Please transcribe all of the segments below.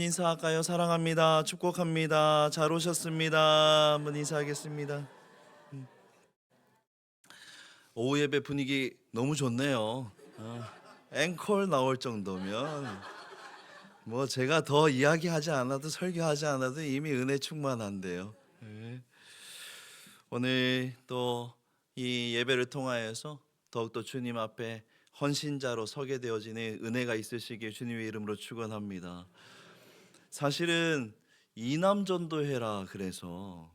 인사할까요? 사랑합니다. 축복합니다. 잘 오셨습니다. 한번 인사하겠습니다. 오후 예배 분위기 너무 좋네요. 앵콜 나올 정도면 뭐 제가 더 이야기하지 않아도 설교하지 않아도 이미 은혜 충만한데요. 네. 오늘 또 이 예배를 통하여서 더욱더 주님 앞에 헌신자로 서게 되어지는 은혜가 있으시길 주님의 이름으로 축원합니다. 사실은 이남전도회라 그래서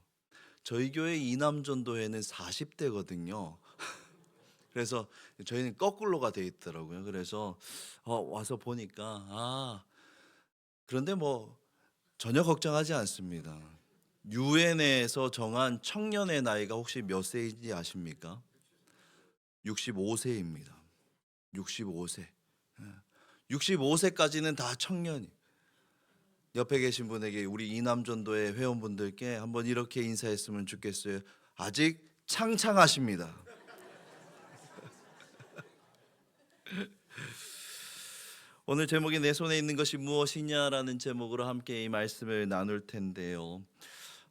저희 교회 이남전도회는 40대거든요. 그래서 저희는 거꾸로가 돼 있더라고요. 그래서 와서 보니까 그런데 뭐 전혀 걱정하지 않습니다. 유엔에서 정한 청년의 나이가 혹시 몇 세인지 아십니까? 65세입니다. 65세. 65세까지는 다 청년이. 옆에 계신 분에게 우리 이남전도의 회원분들께 한번 이렇게 인사했으면 좋겠어요. 아직 창창하십니다. 오늘 제목이 내 손에 있는 것이 무엇이냐라는 제목으로 함께 이 말씀을 나눌 텐데요.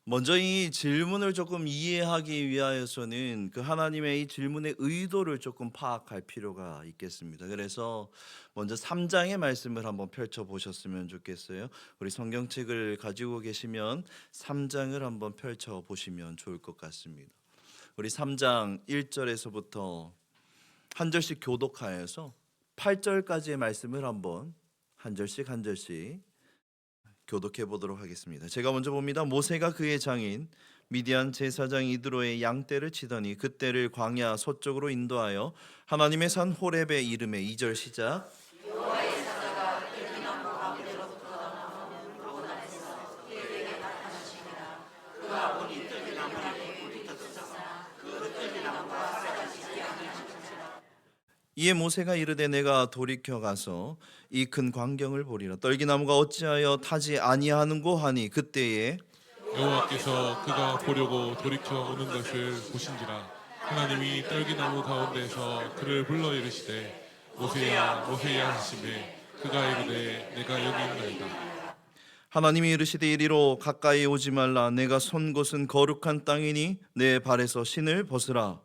먼저 이 질문을 조금 이해하기 위하여서는 그 하나님의 이 질문의 의도를 조금 파악할 필요가 있겠습니다. 그래서 먼저 3장의 말씀을 한번 펼쳐 보셨으면 좋겠어요. 우리 성경책을 가지고 계시면 3장을 한번 펼쳐 보시면 좋을 것 같습니다. 우리 3장 1절에서부터 한 절씩 교독하여서 8절까지의 말씀을 한번 한 절씩 교독해 보도록 하겠습니다. 제가 먼저 봅니다. 모세가 그의 장인 미디안 제사장 이드로의 양떼를 치더니 그떼를 광야 서쪽으로 인도하여 하나님의 산 호렙에 이르매 2절 시작. 이에 모세가 이르되 내가 돌이켜 가서 이 큰 광경을 보리라. 떨기나무가 어찌하여 타지 아니하는고 하니 그때에 여호와께서 그가 보려고 돌이켜 오는 것을 보신지라. 하나님이 떨기나무 가운데서 그를 불러 이르시되 모세야 모세야 하시매 그가 이르되 내가 여기 있나이다. 하나님이 이르시되 이리로 가까이 오지 말라. 내가 선 곳은 거룩한 땅이니 내 발에서 신을 벗으라.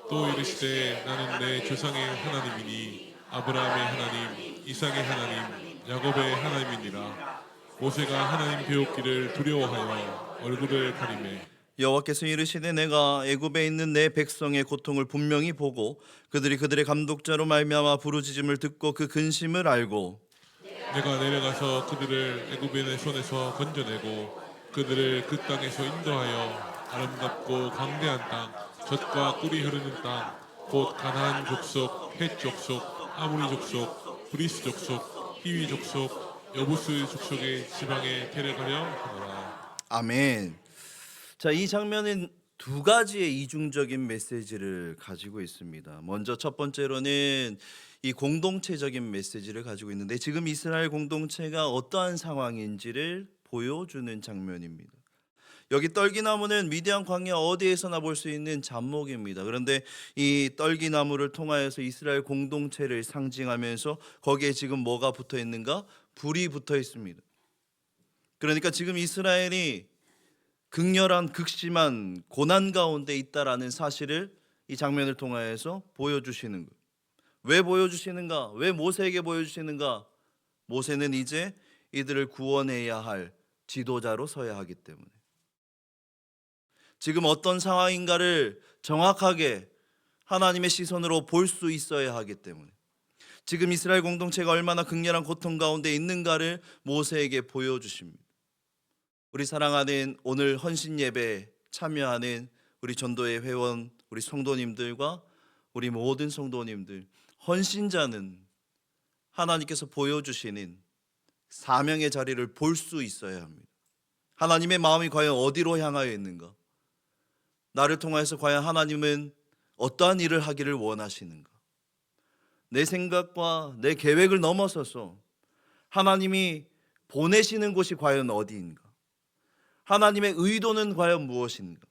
또 이르시되 나는 내 조상의 하나님이니 아브라함의 하나님 이삭의 하나님 야곱의 하나님이니라. 모세가 하나님 배웠기를 두려워하여 얼굴을 가리매 여호와께서 이르시되 내가 애굽에 있는 내 백성의 고통을 분명히 보고 그들이 그들의 감독자로 말미암아 부르짖음을 듣고 그 근심을 알고 내가 내려가서 그들을 애굽인의 손에서 건져내고 그들을 그 땅에서 인도하여 아름답고 광대한 땅 젖과 꿀이 흐르는 땅 곧 가나안 족속, 헷 족속, 아모리 족속, 브리스 족속, 히위 족속, 여부스 족속의 지방에 데려가려 하노라. 아멘. 자, 이 장면은 두 가지의 이중적인 메시지를 가지고 있습니다. 먼저 첫 번째로는 이 공동체적인 메시지를 가지고 있는데 지금 이스라엘 공동체가 어떠한 상황인지를 보여주는 장면입니다. 여기 떨기나무는 미디안 광야 어디에서나 볼 수 있는 잡목입니다. 그런데 이 떨기나무를 통하여서 이스라엘 공동체를 상징하면서 거기에 지금 뭐가 붙어 있는가? 불이 붙어 있습니다. 그러니까 지금 이스라엘이 극렬한 극심한 고난 가운데 있다라는 사실을 이 장면을 통하여서 보여주시는 거예요. 왜 보여주시는가? 왜 모세에게 보여주시는가? 모세는 이제 이들을 구원해야 할 지도자로 서야 하기 때문에 지금 어떤 상황인가를 정확하게 하나님의 시선으로 볼 수 있어야 하기 때문에 지금 이스라엘 공동체가 얼마나 극렬한 고통 가운데 있는가를 모세에게 보여주십니다. 우리 사랑하는 오늘 헌신 예배 참여하는 우리 전도회 회원, 우리 성도님들과 우리 모든 성도님들, 헌신자는 하나님께서 보여주시는 사명의 자리를 볼 수 있어야 합니다. 하나님의 마음이 과연 어디로 향하여 있는가? 나를 통해서 과연 하나님은 어떠한 일을 하기를 원하시는가? 내 생각과 내 계획을 넘어서서 하나님이 보내시는 곳이 과연 어디인가? 하나님의 의도는 과연 무엇인가?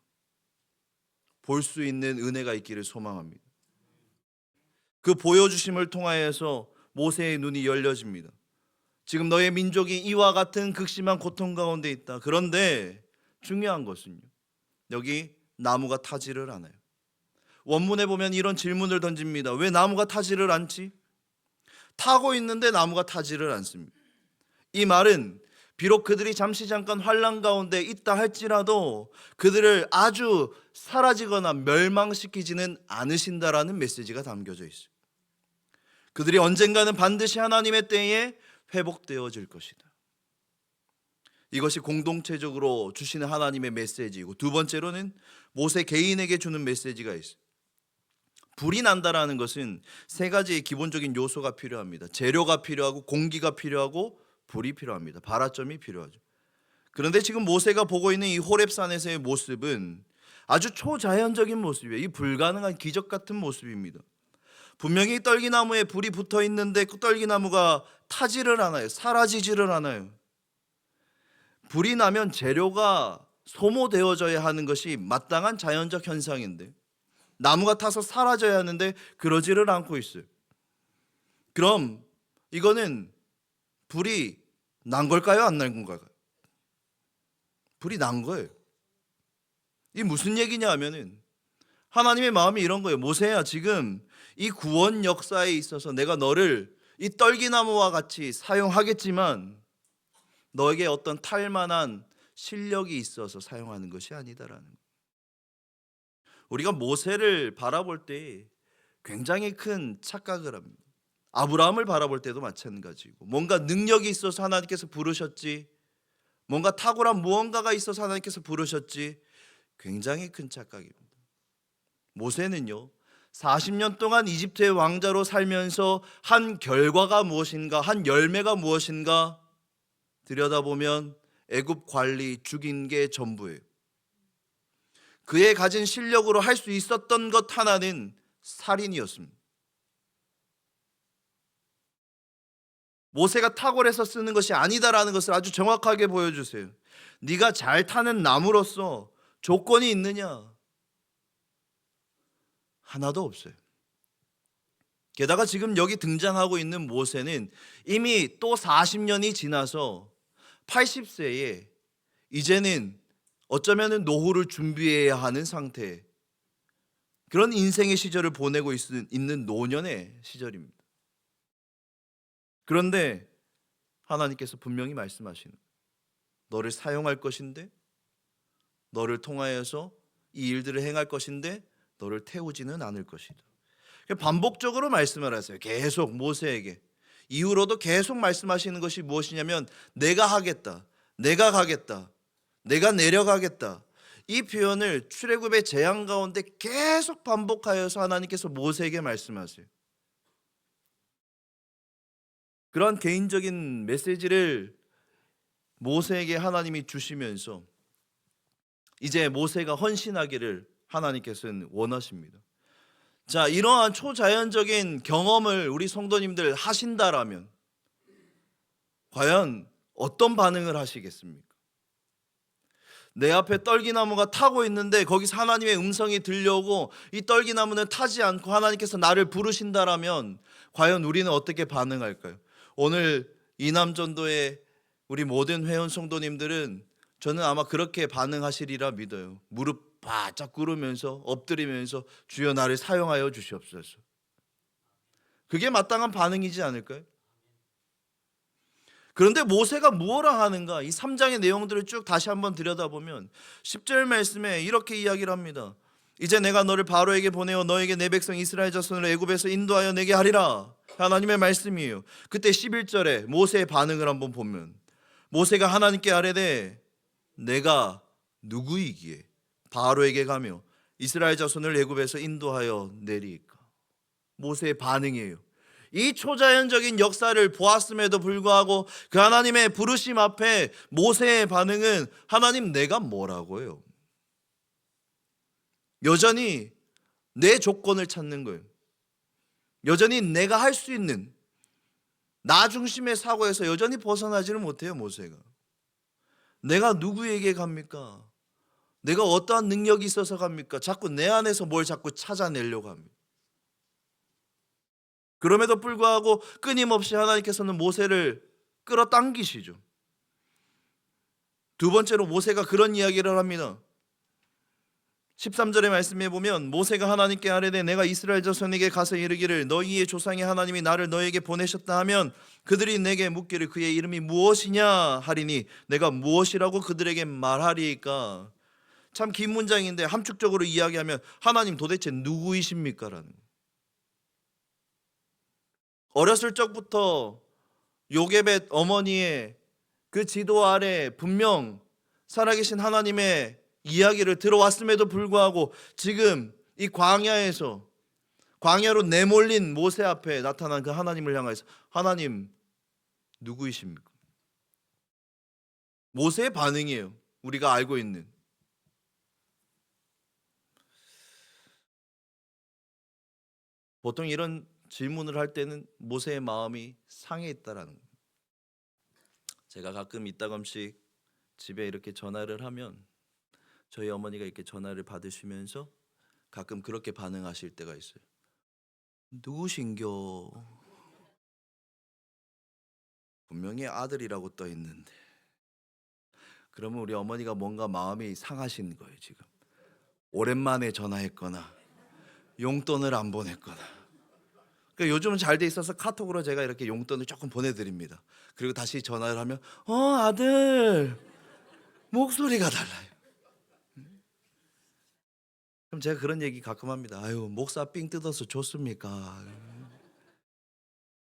볼 수 있는 은혜가 있기를 소망합니다. 그 보여주심을 통하여서 모세의 눈이 열려집니다. 지금 너의 민족이 이와 같은 극심한 고통 가운데 있다. 그런데 중요한 것은요, 여기 나무가 타지를 않아요. 원문에 보면 이런 질문을 던집니다. 왜 나무가 타지를 않지? 타고 있는데 나무가 타지를 않습니다. 이 말은 비록 그들이 잠시 잠깐 환난 가운데 있다 할지라도 그들을 아주 사라지거나 멸망시키지는 않으신다라는 메시지가 담겨져 있어요. 그들이 언젠가는 반드시 하나님의 때에 회복되어질 것이다. 이것이 공동체적으로 주시는 하나님의 메시지이고, 두 번째로는 모세 개인에게 주는 메시지가 있어요. 불이 난다라는 것은 세 가지의 기본적인 요소가 필요합니다. 재료가 필요하고, 공기가 필요하고, 불이 필요합니다. 발화점이 필요하죠. 그런데 지금 모세가 보고 있는 이 호렙산에서의 모습은 아주 초자연적인 모습이에요. 이 불가능한 기적 같은 모습입니다. 분명히 떨기나무에 불이 붙어 있는데 그 떨기나무가 타지를 않아요. 사라지지를 않아요. 불이 나면 재료가 소모되어져야 하는 것이 마땅한 자연적 현상인데, 나무가 타서 사라져야 하는데 그러지를 않고 있어요. 그럼 이거는 불이 난 걸까요? 안 난 건가요? 불이 난 거예요. 이 무슨 얘기냐 하면은 하나님의 마음이 이런 거예요. 모세야, 지금 이 구원 역사에 있어서 내가 너를 이 떨기나무와 같이 사용하겠지만 너에게 어떤 탈만한 실력이 있어서 사용하는 것이 아니다라는 거예요. 우리가 모세를 바라볼 때 굉장히 큰 착각을 합니다. 아브라함을 바라볼 때도 마찬가지고, 뭔가 능력이 있어서 하나님께서 부르셨지, 뭔가 탁월한 무언가가 있어서 하나님께서 부르셨지, 굉장히 큰 착각입니다. 모세는요, 40년 동안 이집트의 왕자로 살면서 한 결과가 무엇인가, 한 열매가 무엇인가 들여다보면 애굽 관리 죽인 게 전부예요. 그의 가진 실력으로 할 수 있었던 것 하나는 살인이었습니다. 모세가 탁월해서 쓰는 것이 아니다라는 것을 아주 정확하게 보여주세요. 네가 잘 타는 나무로서 조건이 있느냐? 하나도 없어요. 게다가 지금 여기 등장하고 있는 모세는 이미 또 40년이 지나서 80세에 이제는 어쩌면 노후를 준비해야 하는 상태, 그런 인생의 시절을 보내고 있는 노년의 시절입니다. 그런데 하나님께서 분명히 말씀하시는, 너를 사용할 것인데, 너를 통하여서 이 일들을 행할 것인데 너를 태우지는 않을 것이다. 반복적으로 말씀을 하세요. 계속 모세에게. 이후로도 계속 말씀하시는 것이 무엇이냐면 내가 하겠다, 내가 가겠다, 내가 내려가겠다. 이 표현을 출애굽의 재앙 가운데 계속 반복하여서 하나님께서 모세에게 말씀하세요. 그러한 개인적인 메시지를 모세에게 하나님이 주시면서 이제 모세가 헌신하기를 하나님께서는 원하십니다. 자, 이러한 초자연적인 경험을 우리 성도님들 하신다라면 과연 어떤 반응을 하시겠습니까? 내 앞에 떨기나무가 타고 있는데 거기서 하나님의 음성이 들려오고 이 떨기나무는 타지 않고 하나님께서 나를 부르신다라면 과연 우리는 어떻게 반응할까요? 오늘 이남전도의 우리 모든 회원 성도님들은 저는 아마 그렇게 반응하시리라 믿어요. 무릎 바짝 꿇으면서 엎드리면서 주여 나를 사용하여 주시옵소서. 그게 마땅한 반응이지 않을까요? 그런데 모세가 무엇라 하는가? 이 3장의 내용들을 쭉 다시 한번 들여다보면 10절 말씀에 이렇게 이야기를 합니다. 이제 내가 너를 바로에게 보내어 너에게 내 백성 이스라엘 자손을 애굽에서 인도하여 내게 하리라. 하나님의 말씀이에요. 그때 11절에 모세의 반응을 한번 보면 모세가 하나님께 아뢰되 내가 누구이기에 바로에게 가며 이스라엘 자손을 애굽에서 인도하여 내리까? 모세의 반응이에요. 이 초자연적인 역사를 보았음에도 불구하고 그 하나님의 부르심 앞에 모세의 반응은 하나님 내가 뭐라고요? 여전히 내 조건을 찾는 거예요. 여전히 내가 할 수 있는 나 중심의 사고에서 여전히 벗어나지를 못해요. 모세가 내가 누구에게 갑니까? 내가 어떠한 능력이 있어서 갑니까? 자꾸 내 안에서 뭘 자꾸 찾아내려고 합니다. 그럼에도 불구하고 끊임없이 하나님께서는 모세를 끌어당기시죠. 두 번째로 모세가 그런 이야기를 합니다. 13절의 말씀에 보면 모세가 하나님께 아뢰되 내가 이스라엘 자손에게 가서 이르기를 너희의 조상의 하나님이 나를 너에게 보내셨다 하면 그들이 내게 묻기를 그의 이름이 무엇이냐 하리니 내가 무엇이라고 그들에게 말하리이까. 참 긴 문장인데 함축적으로 이야기하면 하나님 도대체 누구이십니까? 라는. 어렸을 적부터 요게벳 어머니의 그 지도 아래 분명 살아계신 하나님의 이야기를 들어왔음에도 불구하고 지금 이 광야로 내몰린 모세 앞에 나타난 그 하나님을 향해서 하나님 누구이십니까? 모세의 반응이에요. 우리가 알고 있는. 보통 이런 질문을 할 때는 모세의 마음이 상해 있다라는 거예요. 제가 가끔 이따금씩 집에 이렇게 전화를 하면 저희 어머니가 이렇게 전화를 받으시면서 가끔 그렇게 반응하실 때가 있어요. 누구신겨? 분명히 아들이라고 떠 있는데. 그러면 우리 어머니가 뭔가 마음이 상하신 거예요, 지금. 오랜만에 전화했거나 용돈을 안 보냈거나. 그러니까 요즘은 잘 돼 있어서 카톡으로 제가 이렇게 용돈을 조금 보내드립니다. 그리고 다시 전화를 하면 아들 목소리가 달라요. 그럼 제가 그런 얘기 가끔 합니다. 아유 목사 삥 뜯어서 줬습니까?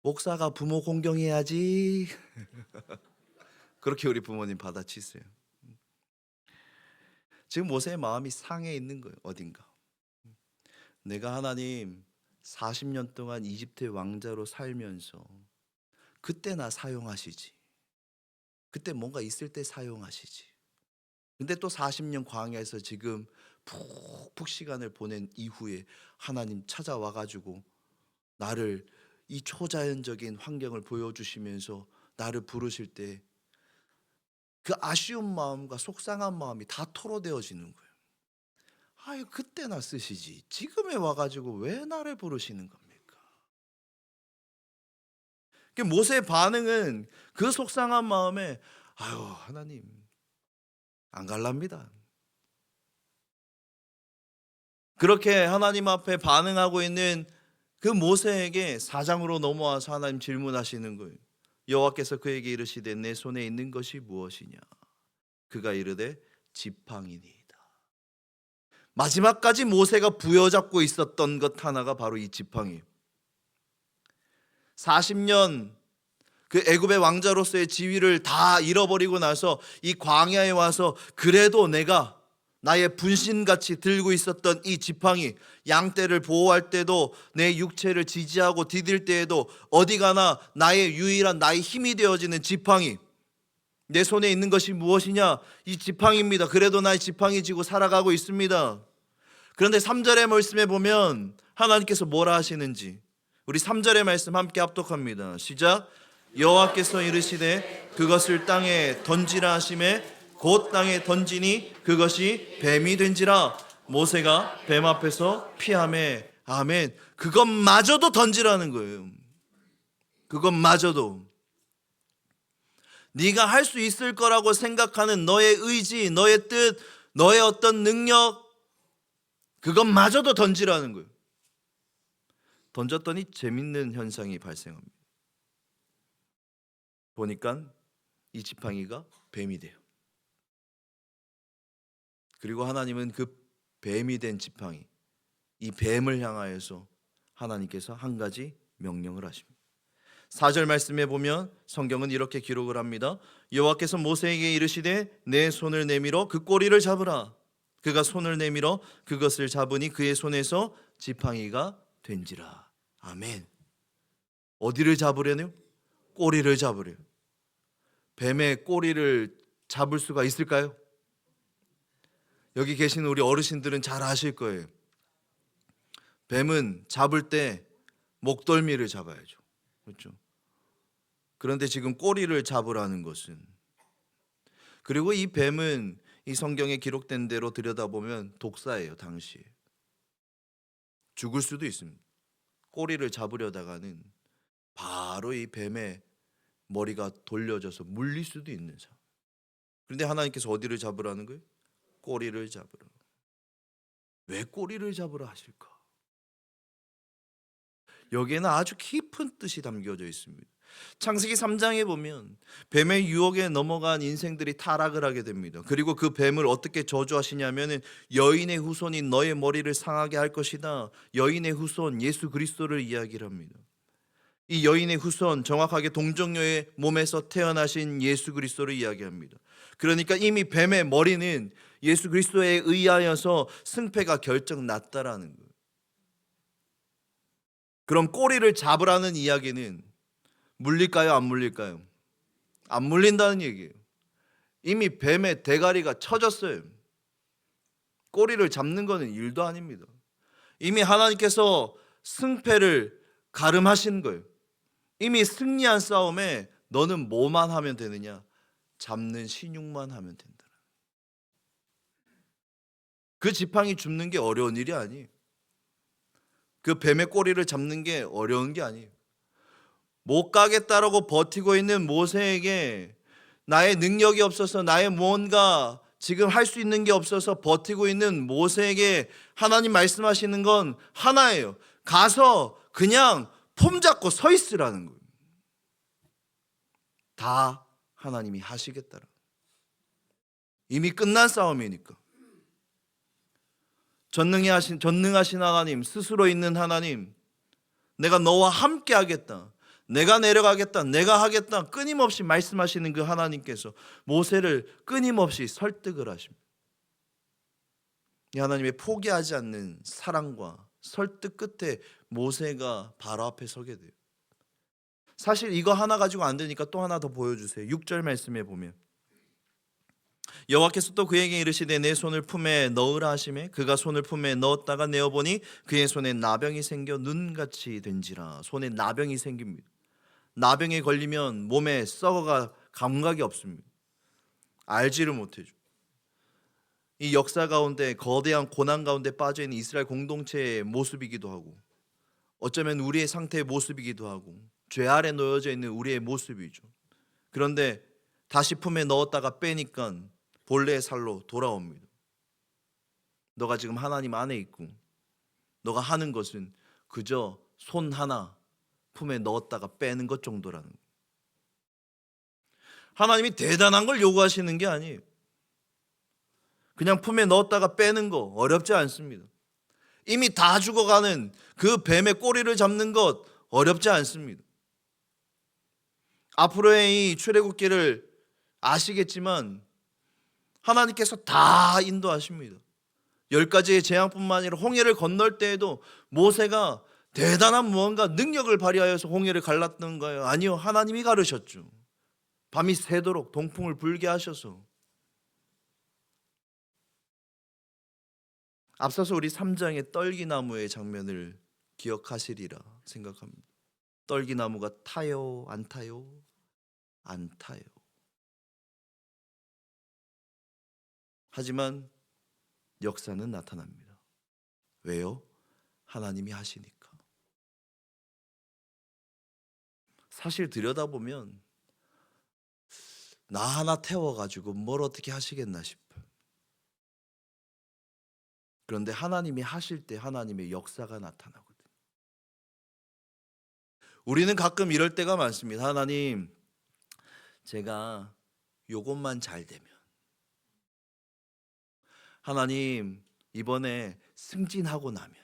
목사가 부모 공경해야지. 그렇게 우리 부모님 받아치세요. 지금 모세의 마음이 상해 있는 거예요. 어딘가. 내가 하나님 40년 동안 이집트의 왕자로 살면서 그때 나 사용하시지. 그때 뭔가 있을 때 사용하시지. 근데 또 40년 광야에서 지금 푹푹 시간을 보낸 이후에 하나님 찾아와 가지고 나를 이 초자연적인 환경을 보여주시면서 나를 부르실 때 그 아쉬운 마음과 속상한 마음이 다 토로되어지는 거예요. 아유 그때나 쓰시지 지금에 와가지고 왜 나를 부르시는 겁니까? 모세의 반응은 그 속상한 마음에 아유 하나님 안 갈랍니다. 그렇게 하나님 앞에 반응하고 있는 그 모세에게 4장으로 넘어와서 하나님 질문하시는 거예요. 여호와께서 그에게 이르시되 내 손에 있는 것이 무엇이냐? 그가 이르되 지팡이니이다. 마지막까지 모세가 부여잡고 있었던 것 하나가 바로 이 지팡이에요. 40년 그 애굽의 왕자로서의 지위를 다 잃어버리고 나서 이 광야에 와서 그래도 내가 나의 분신같이 들고 있었던 이 지팡이, 양떼를 보호할 때도 내 육체를 지지하고 디딜 때에도 어디 가나 나의 유일한 나의 힘이 되어지는 지팡이, 내 손에 있는 것이 무엇이냐? 이 지팡이입니다. 그래도 나의 지팡이 지고 살아가고 있습니다. 그런데 3절의 말씀에 보면 하나님께서 뭐라 하시는지 우리 3절의 말씀 함께 합독합니다. 시작. 여호와께서 이르시되 그것을 땅에 던지라 하시매 곧 땅에 던지니 그것이 뱀이 된지라. 모세가 뱀 앞에서 피하매. 아멘. 그것마저도 던지라는 거예요. 그것마저도. 네가 할 수 있을 거라고 생각하는 너의 의지, 너의 뜻, 너의 어떤 능력, 그것마저도 던지라는 거예요. 던졌더니 재밌는 현상이 발생합니다. 보니까 이 지팡이가 뱀이 돼요. 그리고 하나님은 그 뱀이 된 지팡이, 이 뱀을 향하여서 하나님께서 한 가지 명령을 하십니다. 4절 말씀에 보면 성경은 이렇게 기록을 합니다. 여호와께서 모세에게 이르시되 내 손을 내밀어 그 꼬리를 잡으라. 그가 손을 내밀어 그것을 잡으니 그의 손에서 지팡이가 된지라. 아멘. 어디를 잡으려뇨? 꼬리를 잡으려. 뱀의 꼬리를 잡을 수가 있을까요? 여기 계신 우리 어르신들은 잘 아실 거예요. 뱀은 잡을 때 목덜미를 잡아야죠. 그렇죠? 그런데 지금 꼬리를 잡으라는 것은, 그리고 이 뱀은 이 성경에 기록된 대로 들여다보면 독사예요. 당시에 죽을 수도 있습니다. 꼬리를 잡으려다가는 바로 이 뱀의 머리가 돌려져서 물릴 수도 있는 상황. 그런데 하나님께서 어디를 잡으라는 거예요? 꼬리를 잡으라. 왜 꼬리를 잡으라 하실까? 여기에는 아주 깊은 뜻이 담겨져 있습니다. 창세기 3장에 보면 뱀의 유혹에 넘어간 인생들이 타락을 하게 됩니다. 그리고 그 뱀을 어떻게 저주하시냐면은 여인의 후손이 너의 머리를 상하게 할 것이다. 여인의 후손 예수 그리스도를 이야기를 합니다. 이 여인의 후손, 정확하게 동정녀의 몸에서 태어나신 예수 그리스도를 이야기합니다. 그러니까 이미 뱀의 머리는 예수 그리스도에 의하여서 승패가 결정났다라는 거예요. 그럼 꼬리를 잡으라는 이야기는 물릴까요? 안 물릴까요? 안 물린다는 얘기예요. 이미 뱀의 대가리가 쳐졌어요. 꼬리를 잡는 것은 일도 아닙니다. 이미 하나님께서 승패를 가름하신 거예요. 이미 승리한 싸움에 너는 뭐만 하면 되느냐? 잡는 신용만 하면 된다. 그 지팡이 줍는 게 어려운 일이 아니에요. 그 뱀의 꼬리를 잡는 게 어려운 게 아니에요. 못 가겠다라고 버티고 있는 모세에게 나의 능력이 없어서, 나의 뭔가 지금 할 수 있는 게 없어서 버티고 있는 모세에게 하나님 말씀하시는 건 하나예요. 가서 그냥 폼 잡고 서 있으라는 거예요. 다 하나님이 하시겠다라. 이미 끝난 싸움이니까. 전능하신 하나님, 스스로 있는 하나님, 내가 너와 함께 하겠다, 내가 내려가겠다, 내가 하겠다, 끊임없이 말씀하시는 그 하나님께서 모세를 끊임없이 설득을 하십니다. 이 하나님의 포기하지 않는 사랑과 설득 끝에 모세가 바로 앞에 서게 돼요. 사실 이거 하나 가지고 안 되니까 또 하나 더 보여주세요. 6절 말씀에 보면 여호와께서 또 그에게 이르시되 내 손을 품에 넣으라 하시매 그가 손을 품에 넣었다가 내어보니 그의 손에 나병이 생겨 눈같이 된지라. 손에 나병이 생깁니다. 나병에 걸리면 몸에 썩어가 감각이 없습니다. 알지를 못해죠. 이 역사 가운데 거대한 고난 가운데 빠져있는 이스라엘 공동체의 모습이기도 하고, 어쩌면 우리의 상태의 모습이기도 하고, 죄 아래 놓여져 있는 우리의 모습이죠. 그런데 다시 품에 넣었다가 빼니까 본래의 살로 돌아옵니다. 너가 지금 하나님 안에 있고 너가 하는 것은 그저 손 하나 품에 넣었다가 빼는 것 정도라는 거예요. 하나님이 대단한 걸 요구하시는 게 아니에요. 그냥 품에 넣었다가 빼는 거 어렵지 않습니다. 이미 다 죽어가는 그 뱀의 꼬리를 잡는 것 어렵지 않습니다. 앞으로의 이 출애굽기를 아시겠지만 하나님께서 다 인도하십니다. 10가지의 재앙뿐만 아니라 홍해를 건널 때에도 모세가 대단한 무언가 능력을 발휘하여서 홍해를 갈랐던 거예요? 아니요, 하나님이 가르셨죠. 밤이 새도록 동풍을 불게 하셔서. 앞서서 우리 3장의 떨기나무의 장면을 기억하시리라 생각합니다. 떨기나무가 타요? 안 타요? 안 타요. 하지만 역사는 나타납니다. 왜요? 하나님이 하시니까. 사실 들여다보면 나 하나 태워가지고 뭘 어떻게 하시겠나 싶어요. 그런데 하나님이 하실 때 하나님의 역사가 나타나거든요. 우리는 가끔 이럴 때가 많습니다. 하나님, 제가 요것만 잘 되면, 하나님 이번에 승진하고 나면,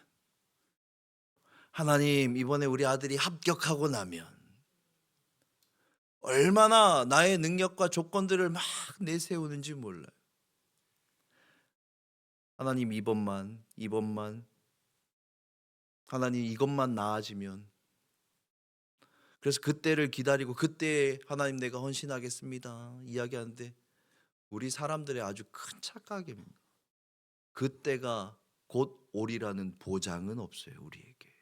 하나님 이번에 우리 아들이 합격하고 나면, 얼마나 나의 능력과 조건들을 막 내세우는지 몰라요. 하나님 이번만, 하나님 이것만 나아지면. 그래서 그때를 기다리고 그때 하나님 내가 헌신하겠습니다 이야기하는데 우리 사람들의 아주 큰 착각입니다. 그때가 곧 오리라는 보장은 없어요. 우리에게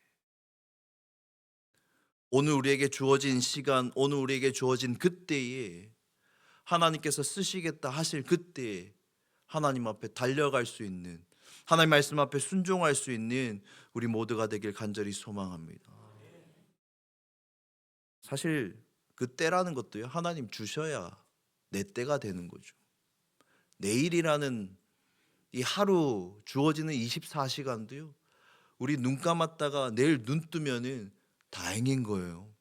오늘 우리에게 주어진 시간, 오늘 우리에게 주어진 그때에 하나님께서 쓰시겠다 하실 그때에 하나님 앞에 달려갈 수 있는, 하나님 말씀 앞에 순종할 수 있는 우리 모두가 되길 간절히 소망합니다. 사실 그 때라는 것도요, 하나님 주셔야 내 때가 되는 거죠. 내일이라는 이 하루 주어지는 24시간도요, 우리 눈 감았다가 내일 눈 뜨면은 다행인 거예요.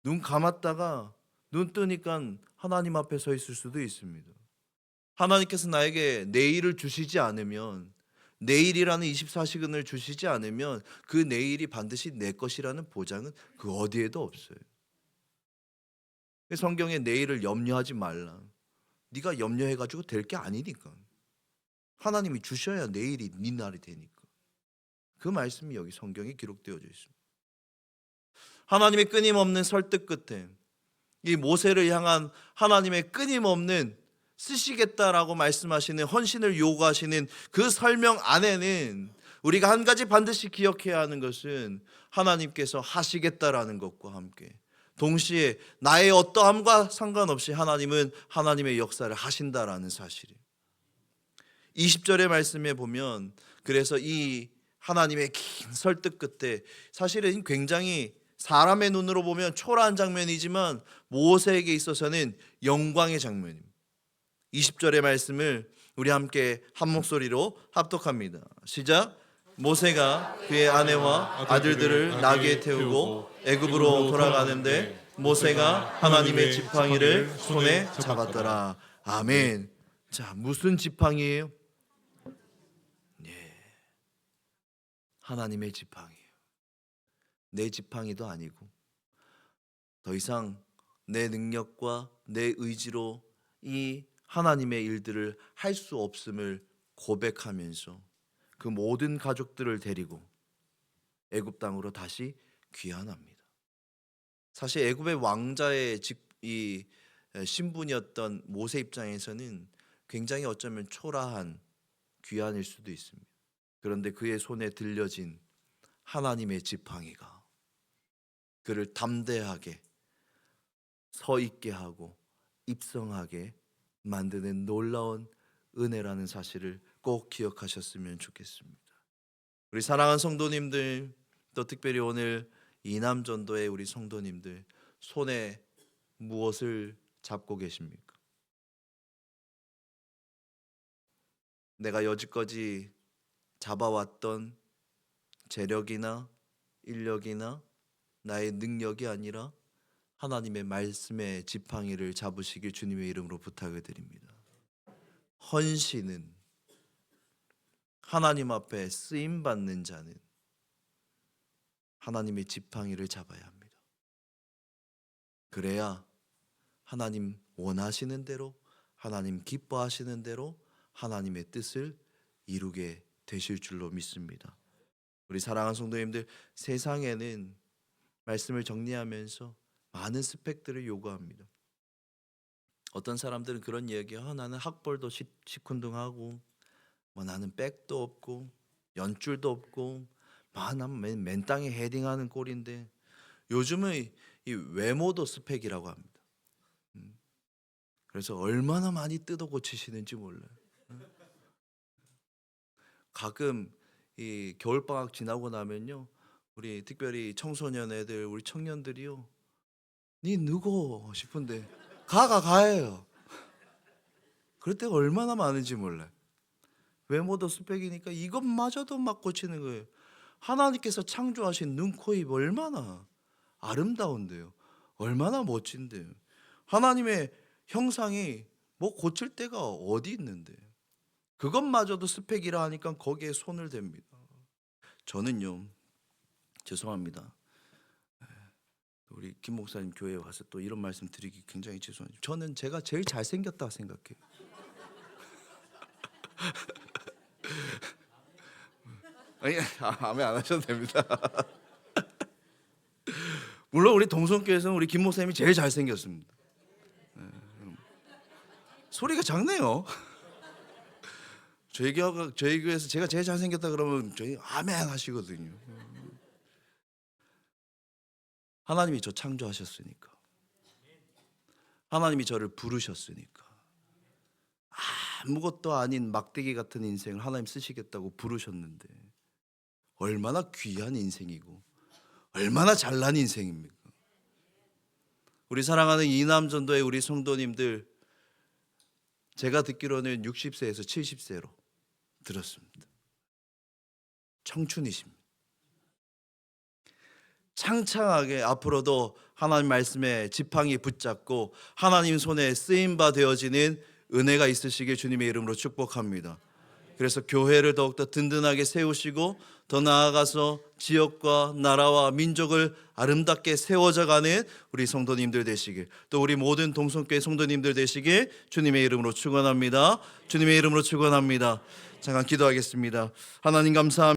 눈 감았다가 눈 뜨니까 하나님 앞에 서 있을 수도 있습니다. 하나님께서 나에게 내일을 주시지 않으면, 내일이라는 24시간을 주시지 않으면 그 내일이 반드시 내 것이라는 보장은 그 어디에도 없어요. 성경에 내일을 염려하지 말라. 네가 염려해가지고 될 게 아니니까. 하나님이 주셔야 내일이 네 날이 되니까. 그 말씀이 여기 성경에 기록되어져 있습니다. 하나님의 끊임없는 설득 끝에 이 모세를 향한 하나님의 끊임없는 쓰시겠다라고 말씀하시는, 헌신을 요구하시는 그 설명 안에는 우리가 한 가지 반드시 기억해야 하는 것은 하나님께서 하시겠다라는 것과 함께 동시에 나의 어떠함과 상관없이 하나님은 하나님의 역사를 하신다라는 사실이에요. 20절의 말씀에 보면, 그래서 이 하나님의 긴 설득 끝에 사실은 굉장히 사람의 눈으로 보면 초라한 장면이지만 모세에게 있어서는 영광의 장면입니다. 20절의 말씀을 우리 함께 한 목소리로 합독합니다. 시작. 모세가 그의 아내와 아들들을 나귀에 태우고 애굽으로 돌아가는데 모세가 하나님의 지팡이를 손에 잡았더라. 아멘. 자, 무슨 지팡이예요? 하나님의 지팡이에요. 내 지팡이도 아니고 더 이상 내 능력과 내 의지로 이 하나님의 일들을 할 수 없음을 고백하면서 그 모든 가족들을 데리고 애굽 땅으로 다시 귀환합니다. 사실 애굽의 왕자의 이 신분이었던 모세 입장에서는 굉장히 어쩌면 초라한 귀환일 수도 있습니다. 그런데 그의 손에 들려진 하나님의 지팡이가 그를 담대하게 서 있게 하고 입성하게 만드는 놀라운 은혜라는 사실을 꼭 기억하셨으면 좋겠습니다. 우리 사랑하는 성도님들, 또 특별히 오늘 이남전도의 우리 성도님들, 손에 무엇을 잡고 계십니까? 내가 여지까지 잡아왔던 재력이나 인력이나 나의 능력이 아니라 하나님의 말씀의 지팡이를 잡으시길 주님의 이름으로 부탁을 드립니다. 헌신은, 하나님 앞에 쓰임 받는 자는 하나님의 지팡이를 잡아야 합니다. 그래야 하나님 원하시는 대로, 하나님 기뻐하시는 대로 하나님의 뜻을 이루게 되실 줄로 믿습니다. 우리 사랑하는 성도님들, 세상에는 말씀을 정리하면서 많은 스펙들을 요구합니다. 어떤 사람들은 그런 이야기해요. 나는 학벌도 시큰둥하고 나는 백도 없고 연줄도 없고 나는 맨 땅에 헤딩하는 꼴인데, 요즘은 이 외모도 스펙이라고 합니다. 그래서 얼마나 많이 뜯어 고치시는지 몰라요. 가끔 이 겨울방학 지나고 나면요, 우리 특별히 청소년 애들, 우리 청년들이요, 니 누구 싶은데 가요. 그럴 때가 얼마나 많은지 몰라요. 외모도 스펙이니까 이것마저도 막 고치는 거예요. 하나님께서 창조하신 눈, 코, 입 얼마나 아름다운데요, 얼마나 멋진데요. 하나님의 형상이 뭐 고칠 데가 어디 있는데 그것마저도 스펙이라 하니까 거기에 손을 댑니다. 저는요, 죄송합니다, 우리 김 목사님 교회에 와서 또 이런 말씀 드리기 굉장히 죄송해요. 저는 제가 제일 잘생겼다 생각해요. 아니, 아멘 안 하셔도 됩니다. 물론 우리 동성교회에서는 우리 김 목사님이 제일 잘생겼습니다. 소리가 작네요. 저희 교회에서 제가 제일 잘생겼다 그러면 저희 아멘 하시거든요. 하나님이 저 창조하셨으니까, 하나님이 저를 부르셨으니까, 아무것도 아닌 막대기 같은 인생을 하나님 쓰시겠다고 부르셨는데 얼마나 귀한 인생이고 얼마나 잘난 인생입니까? 우리 사랑하는 이남전도의 우리 성도님들, 제가 듣기로는 60세에서 70세로 들었습니다. 청춘이십니다. 창창하게 앞으로도 하나님 말씀에 지팡이 붙잡고 하나님 손에 쓰임바 되어지는 은혜가 있으시길 주님의 이름으로 축복합니다. 그래서 교회를 더욱더 든든하게 세우시고 더 나아가서 지역과 나라와 민족을 아름답게 세워져가는 우리 성도님들 되시길, 또 우리 모든 동성교회 성도님들 되시길 주님의 이름으로 축원합니다. 주님의 이름으로 축원합니다. 잠깐 기도하겠습니다. 하나님 감사합니다.